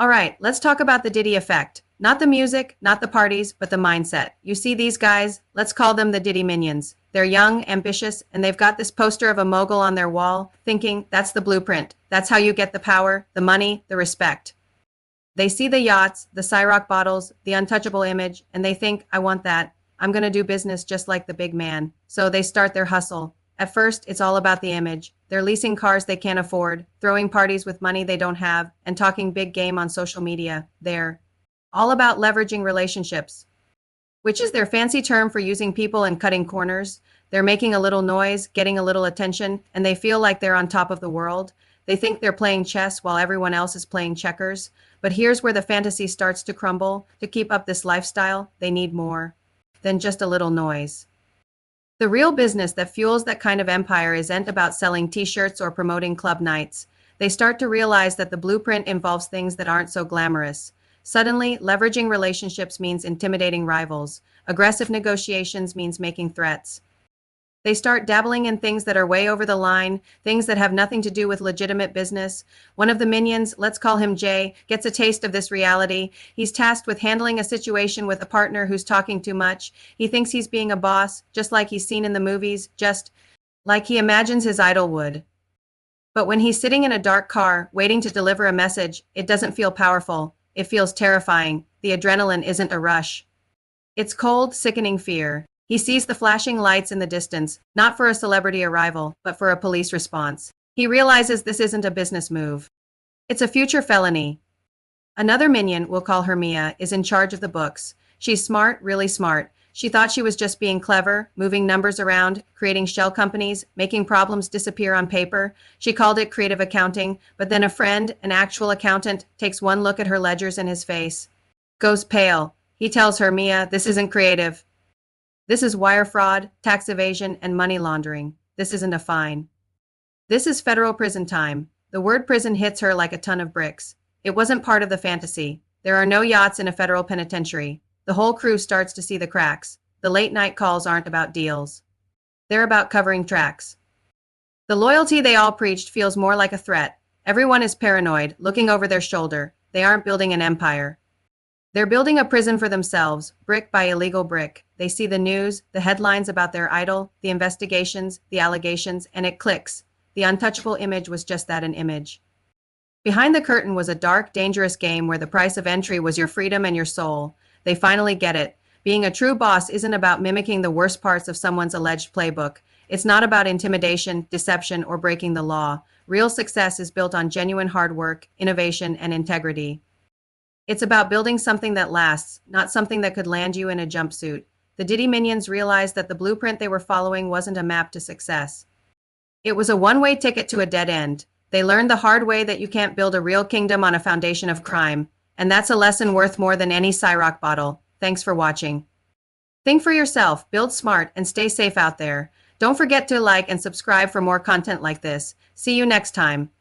All right, let's talk about the Diddy effect. Not the music, not the parties, but the mindset. You see these guys? Let's call them the Diddy minions. They're young, ambitious, and they've got this poster of a mogul on their wall, thinking that's the blueprint. That's how you get the power, the money, the respect. They see the yachts, the Cyrock bottles, the untouchable image, and they think, I want that. I'm going to do business just like the big man. So they start their hustle. At first, it's all about the image. They're leasing cars they can't afford, throwing parties with money they don't have, and talking big game on social media. They're all about leveraging relationships, which is their fancy term for using people and cutting corners. They're making a little noise, getting a little attention, and they feel like they're on top of the world. They think they're playing chess while everyone else is playing checkers. But here's where the fantasy starts to crumble. To keep up this lifestyle, they need more than just a little noise. The real business that fuels that kind of empire isn't about selling t-shirts or promoting club nights. They start to realize that the blueprint involves things that aren't so glamorous. Suddenly, leveraging relationships means intimidating rivals. Aggressive negotiations means making threats. They start dabbling in things that are way over the line, things that have nothing to do with legitimate business. One of the minions, let's call him Jay, gets a taste of this reality. He's tasked with handling a situation with a partner who's talking too much. He thinks he's being a boss, just like he's seen in the movies, just like he imagines his idol would. But when he's sitting in a dark car, waiting to deliver a message, it doesn't feel powerful. It feels terrifying. The adrenaline isn't a rush. It's cold, sickening fear. He sees the flashing lights in the distance, not for a celebrity arrival, but for a police response. He realizes this isn't a business move. It's a future felony. Another minion, we'll call her Mia, is in charge of the books. She's smart, really smart. She thought she was just being clever, moving numbers around, creating shell companies, making problems disappear on paper. She called it creative accounting, but then a friend, an actual accountant, takes one look at her ledgers and his face goes pale. He tells her, Mia, this isn't creative. This is wire fraud, tax evasion, and money laundering. This isn't a fine. This is federal prison time. The word prison hits her like a ton of bricks. It wasn't part of the fantasy. There are no yachts in a federal penitentiary. The whole crew starts to see the cracks. The late night calls aren't about deals. They're about covering tracks. The loyalty they all preached feels more like a threat. Everyone is paranoid, looking over their shoulder. They aren't building an empire. They're building a prison for themselves, brick by illegal brick. They see the news, the headlines about their idol, the investigations, the allegations, and it clicks. The untouchable image was just that, an image. Behind the curtain was a dark, dangerous game where the price of entry was your freedom and your soul. They finally get it. Being a true boss isn't about mimicking the worst parts of someone's alleged playbook. It's not about intimidation, deception, or breaking the law. Real success is built on genuine hard work, innovation, and integrity. It's about building something that lasts, not something that could land you in a jumpsuit. The Diddy minions realized that the blueprint they were following wasn't a map to success. It was a one-way ticket to a dead end. They learned the hard way that you can't build a real kingdom on a foundation of crime. And that's a lesson worth more than any Cyrock bottle. Thanks for watching. Think for yourself, build smart, and stay safe out there. Don't forget to like and subscribe for more content like this. See you next time.